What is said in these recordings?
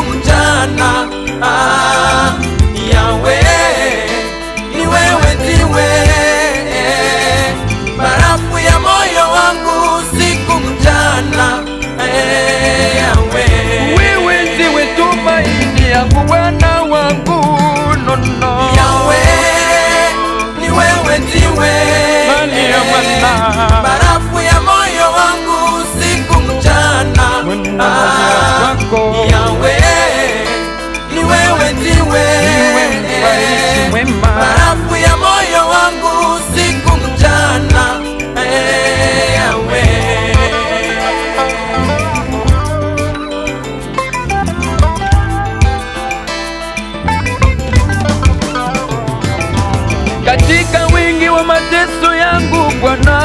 usiku mchana. Yahweh, ni wewe ndiwe barafu ya moyo wangu usiku mchana. Yahweh, wewe ndiwe tumaini yangu Bwana wangu. No, no. Yahweh, ni wewe ndiwe barafu ya moyo wangu usiku mchana. Yahweh, ni wewe ndiwe barafu ya moyo wangu usiku mchana. Yahweh, katika wingi wa mateso yangu Bwana,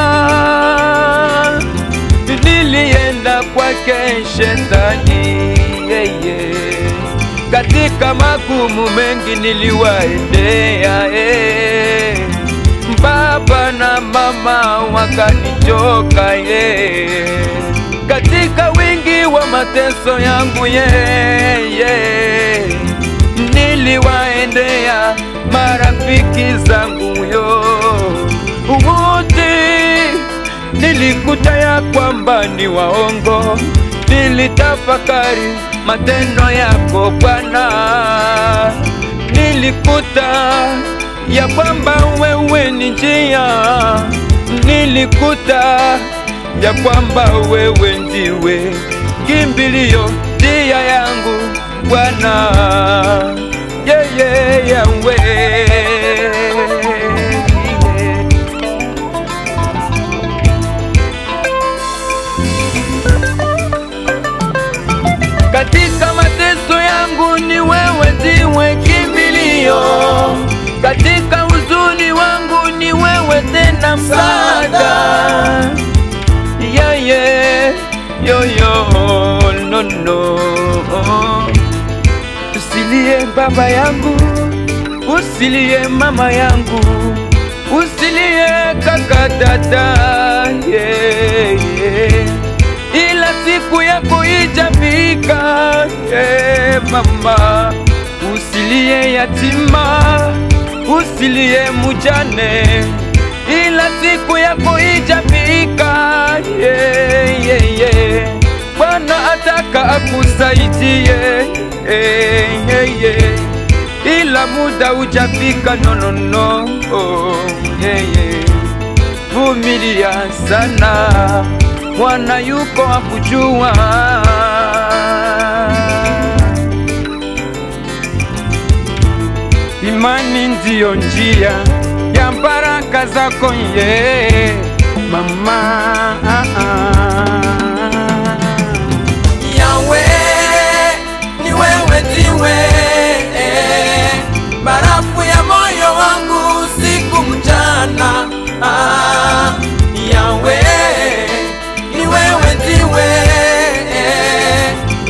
nilienda kwake Shetani, katika magumu mengi niliwaendea, baba na mama wakanichoka, katika wingi wa mateso yangu niliwaendea marafiki zangu wote, nilikuta ya kwamba ni waongo. Nilitafakari matendo yako Bwana, nilikuta ya kwamba wewe ni njia, nilikuta ya kwamba wewe ndiwe kimbilio, njia yangu Bwana. Yahweh, katika mateso yangu ni wewe ndiwe kimbilio, katika huzuni wangu ni wewe tena msaada. No, no. Usilie baba yangu, usilie mama yangu, usilie kaka dada, ila siku yako ijafika, mama. Usilie yatima, usilie mujane, ila siku yako ijafika, Bwana ataka akusaidie, ila muda ujafika. No. Vumilia sana, Bwana yuko akujua. Imani ndiyo njia ya baraka zako mama. Yahweh, ni wewe ndiwe barafu ya moyo wangu usiku mchana. Yahweh, ni wewe ndiwe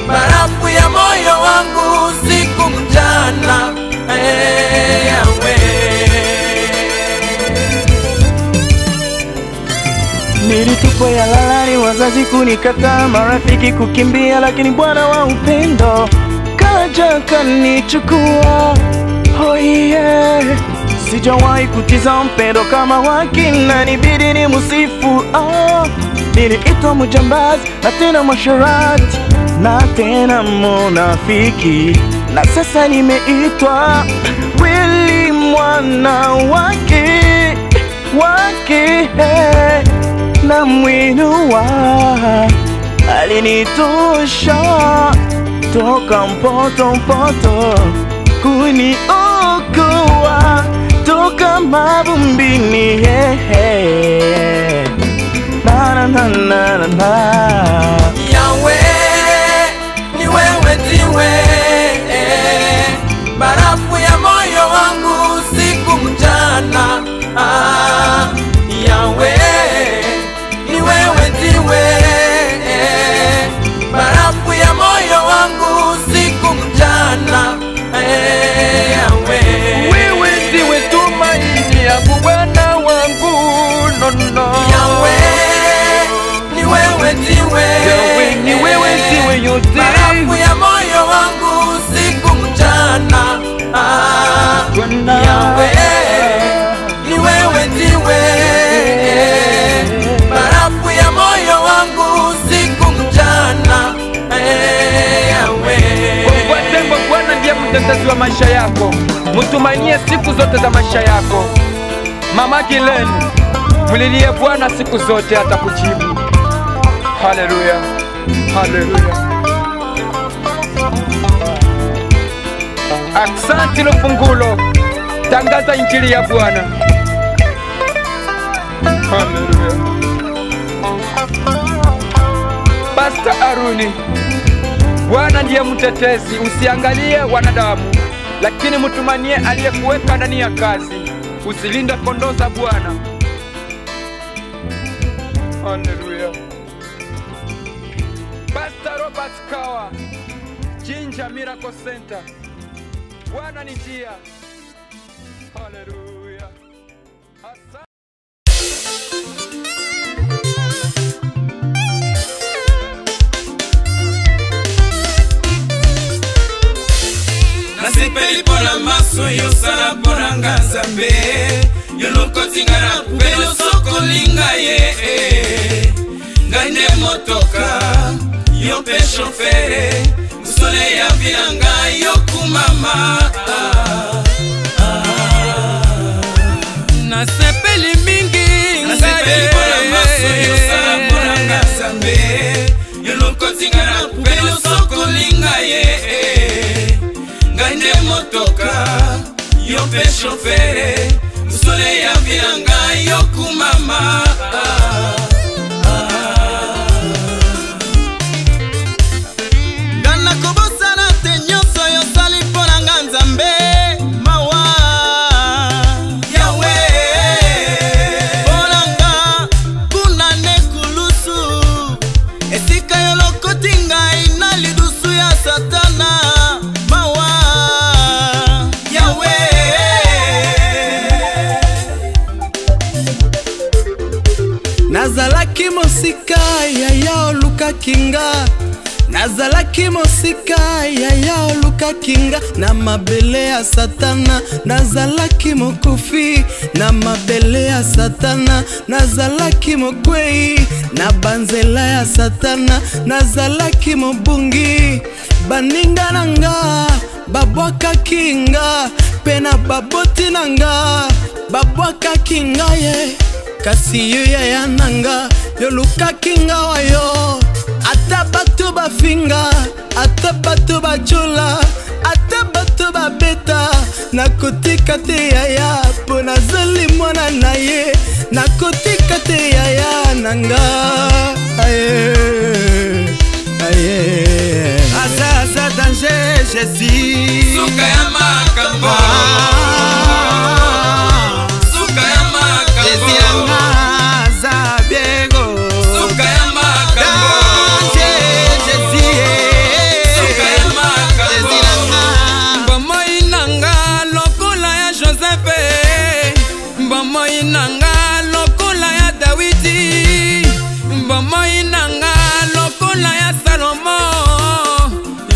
barafu ya moyo wangu usiku mchana. Nilitupwa ya lalani, wazazi kunikataa, marafiki kukimbia, lakini Bwana wa upendo kaja kanichukua. Oh yeah, sijawahi kutiza mpendo kama wake, na nibidi ni musifu. Niliitwa mjambazi na tena masharati na tena munafiki, na sasa nimeitwa kweli mwana wake na mwinua. Alinitosha toka mpoto kuniokoa toka mavumbini. Na. Yahweh, ni wewe ndiwe barafu ya moyo wangu usiku mchana. Yahweh, ni wewe ndiwe barafu ya moyo wangu usiku mchana. Yahweh, wewe ndiwe tumaini yangu Bwana wangu. No. Yahweh, ni wewe ndiwe mtetezi wa maisha yako, mutumainie siku zote za maisha yako. Mama Gileni, mulilie Bwana siku zote, atakujibu. Haleluya, haleluya. Aksanti Lufungulo, tangaza injili ya Bwana. Haleluya. Pastor Aruni, Bwana ndiye mtetezi, usiangalie wanadamu, lakini mtumanie aliyekuweka ndani ya kazi. Usilinde kondoo za Bwana. Haleluya. Pastor Robert Kawa, Jinja Miracle Center, Bwana ni njia. Haleluya. Nasepeli pona maso yo sala pona nganzambe yo lokotingana kupelo soko linga ye ngande motoka yo pe chauffeur usole ya vilanga yo kumama Nasepeli mingi nasepeli pona maso yo sala pona nganzambe yo lokotingana kupelo soko linga ye ngande motoka yo pe chauffeur usole ya vilanga yo kumama Gana kobosana te nyoso yo sali pona nganzambe mawa yawe Ponanga kuna nekulusu esika yo lokotinga ina lidusu ya satana mawa yawe Nazalaki mosika ya yao luka kinga Nazalaki mosika ya yao luka kinga Na mabele ya satana Nazalaki mokufi Na mabele ya satana Nazalaki mokwei Na banzela ya satana Nazalaki mobungi Baninga nanga Babwaka kinga Pena baboti nanga Babwaka kinga ye Kasi yo ya yananga Yo luka kinga wa yo Ata batu ba finga Ata batu ba chola Ata batu ba beta Nakotika te yaya Pona zali mwana na ye Nakotika te yaya nanga Aye Aye Aza danger Jésus suka ya makambo suka ya makambo Aza biego suka ya makambo suka ya makambo Mbamo inanga lokola ya Joseph, mbamo inanga lokola ya Dawidi, mbamo inanga lokola ya Salomo.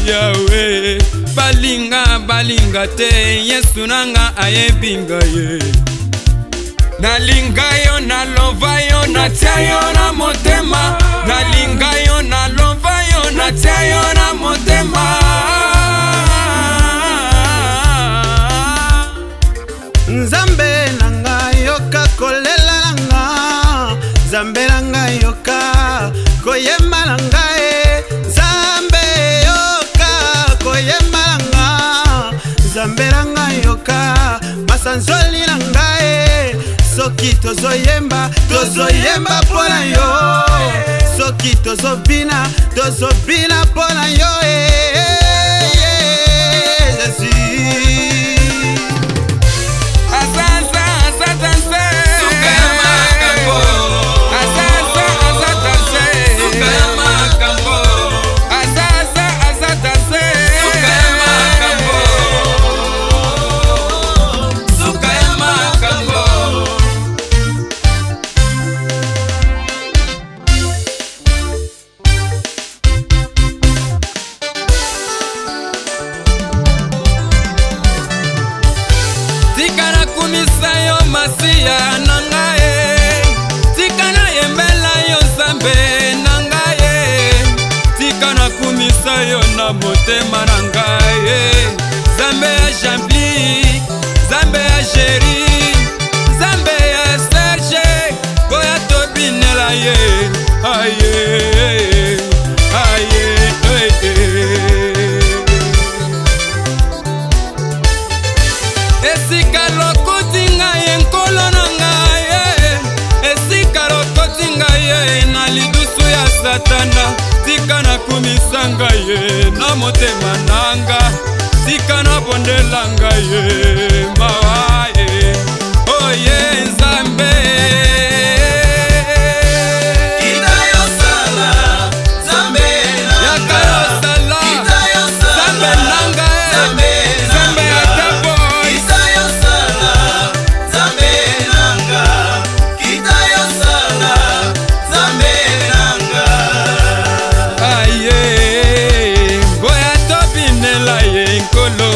Yawe balinga te Yesu nanga ayebinga ye. Nalinga yo nalova yo natia yo na motema, nalinga yo nalova yo natia yo na motema. Nzambe nanga yoka kolela nanga Nzambe nanga yoka koyemba nanga Nzambe yoka koyemba nanga Nzambe nanga yoka masanzoli nanga Soki tozoyemba pona yo Soki tozobina pona yo Jésus suka ya makambo suka ya makambo suka ya makambo suka ya makambo Tikana kumisa yo masiya nangaye, tikana yembela yo Nzambe nangaye, tikana kumisa yo na motema nangaye. Jean-Pli, Zambe ya Chéri, Zambe ya Serge, boya tobinela ye, aye, aye, esika lokoti ngai nkolo na ngai, esika lokoti ngai na lidusu ya Satana, tika na kumisa ngai na motema nanga, tika na bondela ngai mawa ye, oye Nzambe. Nkolo